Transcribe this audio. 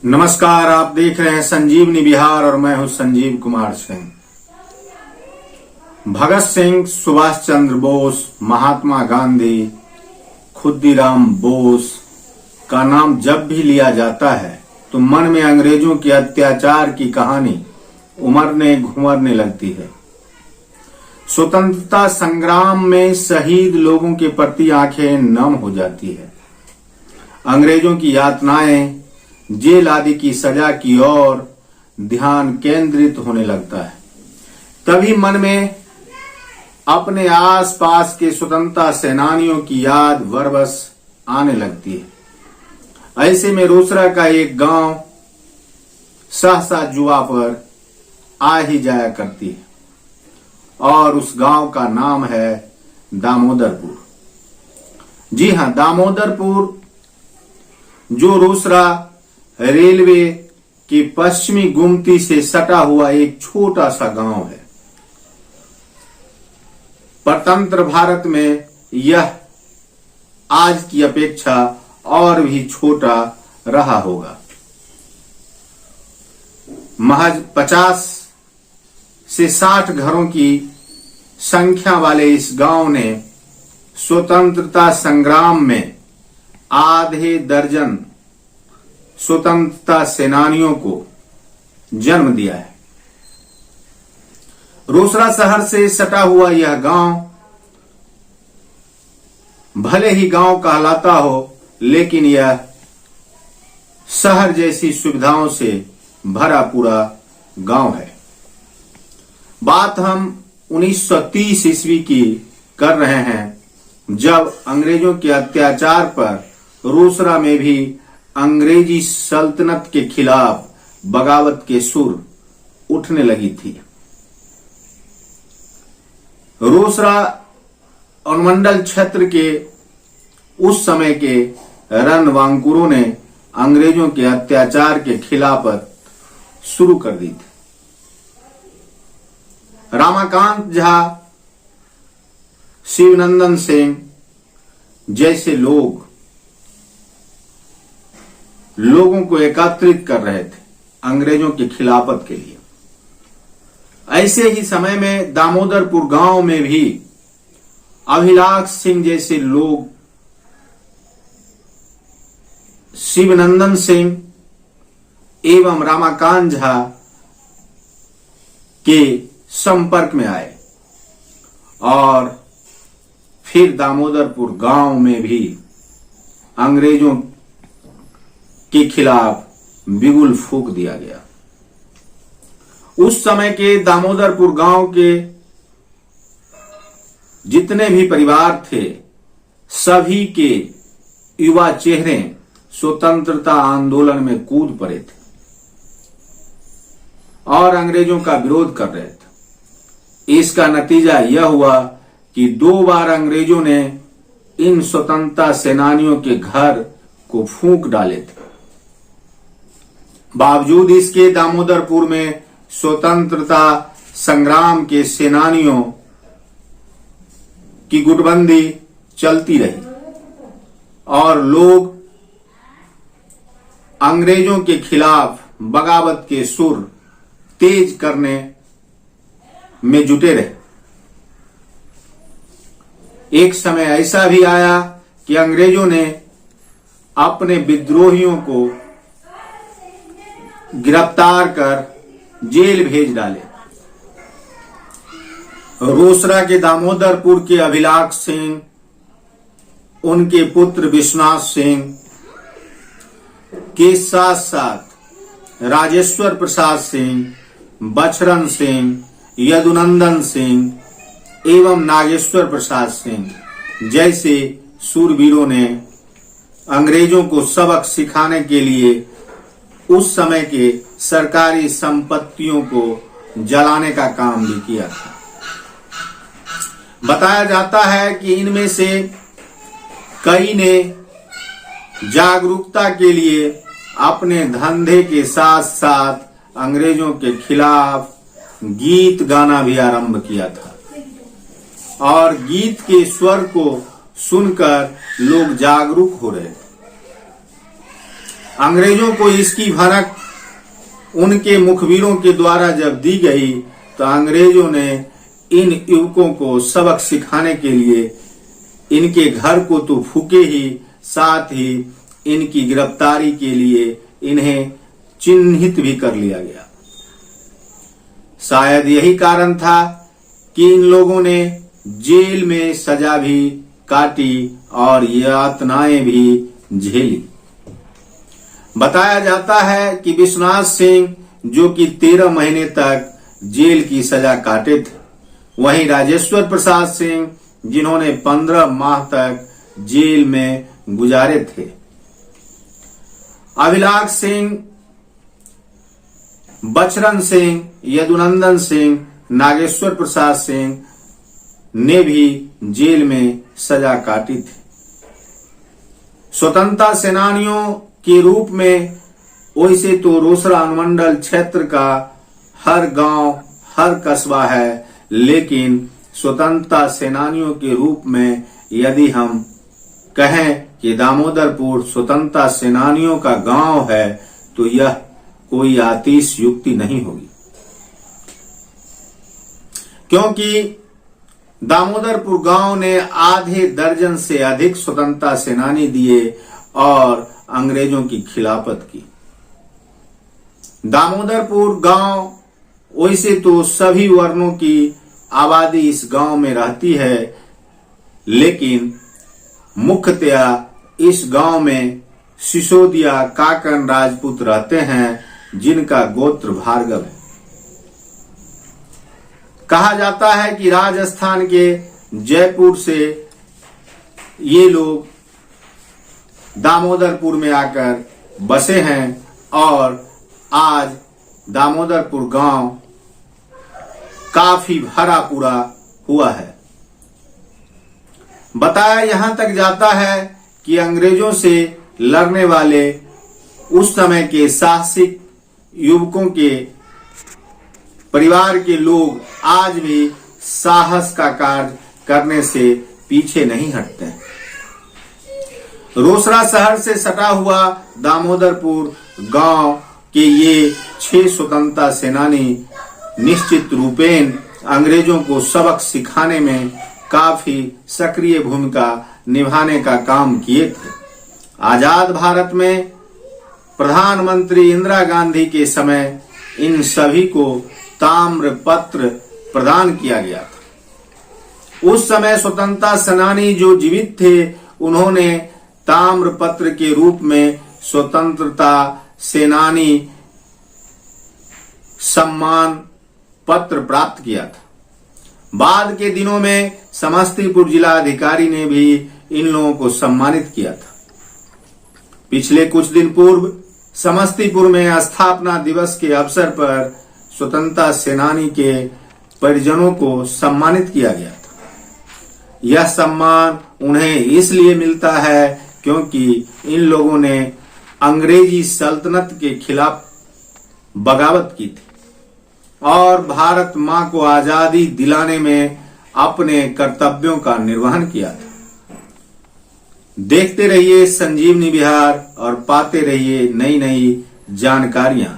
नमस्कार, आप देख रहे हैं संजीवनी बिहार और मैं हूं संजीव कुमार सिंह। भगत सिंह, सुभाष चंद्र बोस, महात्मा गांधी, खुदीराम बोस का नाम जब भी लिया जाता है तो मन में अंग्रेजों के अत्याचार की कहानी घुमरने लगती है। स्वतंत्रता संग्राम में शहीद लोगों के प्रति आंखें नम हो जाती है। अंग्रेजों की यातनाएं, जेल आदि की सजा की ओर ध्यान केंद्रित होने लगता है। तभी मन में अपने आसपास के स्वतंत्रता सेनानियों की याद बरबस आने लगती है। ऐसे में रोसड़ा का एक गांव सहसा जुआ पर आ ही जाया करती है और उस गांव का नाम है दामोदरपुर। जी हां, दामोदरपुर जो रोसड़ा रेलवे की पश्चिमी गुमती से सटा हुआ एक छोटा सा गांव है। स्वतंत्र भारत में यह आज की अपेक्षा और भी छोटा रहा होगा। महज 50 से 60 घरों की संख्या वाले इस गांव ने स्वतंत्रता संग्राम में आधे दर्जन स्वतंत्रता सेनानियों को जन्म दिया है। रोसड़ा शहर से सटा हुआ यह गांव भले ही गांव कहलाता हो, लेकिन यह शहर जैसी सुविधाओं से भरा पूरा गांव है। बात हम 1930 ईस्वी की कर रहे हैं, जब अंग्रेजों के अत्याचार पर रोसड़ा में भी अंग्रेजी सल्तनत के खिलाफ बगावत के सुर उठने लगी थी। रोसड़ा अनुमंडल क्षेत्र के उस समय के रणबांकुरों ने अंग्रेजों के अत्याचार के खिलाफत शुरू कर दी थी। रामाकांत झा, शिवनंदन सिंह जैसे लोगों को एकत्रित कर रहे थे अंग्रेजों की खिलाफत के लिए। ऐसे ही समय में दामोदरपुर गांव में भी अभिलाष सिंह जैसे लोग शिवनंदन सिंह एवं रामाकांत झा के संपर्क में आए और फिर दामोदरपुर गांव में भी अंग्रेजों के खिलाफ बिगुल फूंक दिया गया। उस समय के दामोदरपुर गांव के जितने भी परिवार थे, सभी के युवा चेहरे स्वतंत्रता आंदोलन में कूद पड़े थे और अंग्रेजों का विरोध कर रहे थे। इसका नतीजा यह हुआ कि 2 बार अंग्रेजों ने इन स्वतंत्रता सेनानियों के घर को फूंक डाले थे। बावजूद इसके दामोदरपुर में स्वतंत्रता संग्राम के सेनानियों की गुटबंदी चलती रही और लोग अंग्रेजों के खिलाफ बगावत के सुर तेज करने में जुटे रहे। एक समय ऐसा भी आया कि अंग्रेजों ने अपने विद्रोहियों को गिरफ्तार कर जेल भेज डाले। रोसड़ा के दामोदरपुर के अभिलाष सिंह, उनके पुत्र विश्वनाथ सिंह के साथ साथ राजेश्वर प्रसाद सिंह, बछरन सिंह, यदुनंदन सिंह एवं नागेश्वर प्रसाद सिंह जैसे शूरवीरों ने अंग्रेजों को सबक सिखाने के लिए उस समय के सरकारी संपत्तियों को जलाने का काम भी किया था। बताया जाता है कि इनमें से कई ने जागरूकता के लिए अपने धंधे के साथ साथ अंग्रेजों के खिलाफ गीत गाना भी आरंभ किया था और गीत के स्वर को सुनकर लोग जागरूक हो रहे थे। अंग्रेजों को इसकी भनक उनके मुखबिरों के द्वारा जब दी गई तो अंग्रेजों ने इन युवकों को सबक सिखाने के लिए इनके घर को तो फूके ही, साथ ही इनकी गिरफ्तारी के लिए इन्हें चिन्हित भी कर लिया गया। शायद यही कारण था कि इन लोगों ने जेल में सजा भी काटी और यातनाएं भी झेली। बताया जाता है कि विश्वनाथ सिंह जो कि 13 महीने तक जेल की सजा काटे थे, वहीं राजेश्वर प्रसाद सिंह जिन्होंने 15 माह तक जेल में गुजारे थे। अभिलाष सिंह, बचरन सिंह, यदुनंदन सिंह, नागेश्वर प्रसाद सिंह ने भी जेल में सजा काटी थी। स्वतंत्रता सेनानियों के रूप में वैसे तो रोसड़ा अनुमंडल क्षेत्र का हर गांव, हर कस्बा है, लेकिन स्वतंत्रता सेनानियों के रूप में यदि हम कहें कि दामोदरपुर स्वतंत्रता सेनानियों का गांव है तो यह कोई अतिशयोक्ति नहीं होगी, क्योंकि दामोदरपुर गांव ने आधे दर्जन से अधिक स्वतंत्रता सेनानी दिए और अंग्रेजों की खिलाफत की। दामोदरपुर गांव वैसे तो सभी वर्णों की आबादी इस गांव में रहती है, लेकिन मुख्यतया इस गांव में सिसोदिया काकन राजपूत रहते हैं जिनका गोत्र भार्गव है। कहा जाता है कि राजस्थान के जयपुर से ये लोग दामोदरपुर में आकर बसे हैं और आज दामोदरपुर गांव काफी भरा पूरा हुआ है। बताया यहां तक जाता है कि अंग्रेजों से लड़ने वाले उस समय के साहसिक युवकों के परिवार के लोग आज भी साहस का कार्य करने से पीछे नहीं हटते। रोसड़ा शहर से सटा हुआ दामोदरपुर गांव के ये 6 स्वतंत्रता सेनानी निश्चित रूपेण अंग्रेजों को सबक सिखाने में काफी सक्रिय भूमिका निभाने का काम किए थे। आजाद भारत में प्रधानमंत्री इंदिरा गांधी के समय इन सभी को ताम्र पत्र प्रदान किया गया था। उस समय स्वतंत्रता सेनानी जो जीवित थे उन्होंने ताम्र पत्र के रूप में स्वतंत्रता सेनानी सम्मान पत्र प्राप्त किया था। बाद के दिनों में समस्तीपुर जिला अधिकारी ने भी इन लोगों को सम्मानित किया था। पिछले कुछ दिन पूर्व समस्तीपुर में स्थापना दिवस के अवसर पर स्वतंत्रता सेनानी के परिजनों को सम्मानित किया गया था। यह सम्मान उन्हें इसलिए मिलता है क्योंकि इन लोगों ने अंग्रेजी सल्तनत के खिलाफ बगावत की थी और भारत मां को आजादी दिलाने में अपने कर्तव्यों का निर्वहन किया था। देखते रहिए संजीवनी बिहार और पाते रहिए नई नई जानकारियां।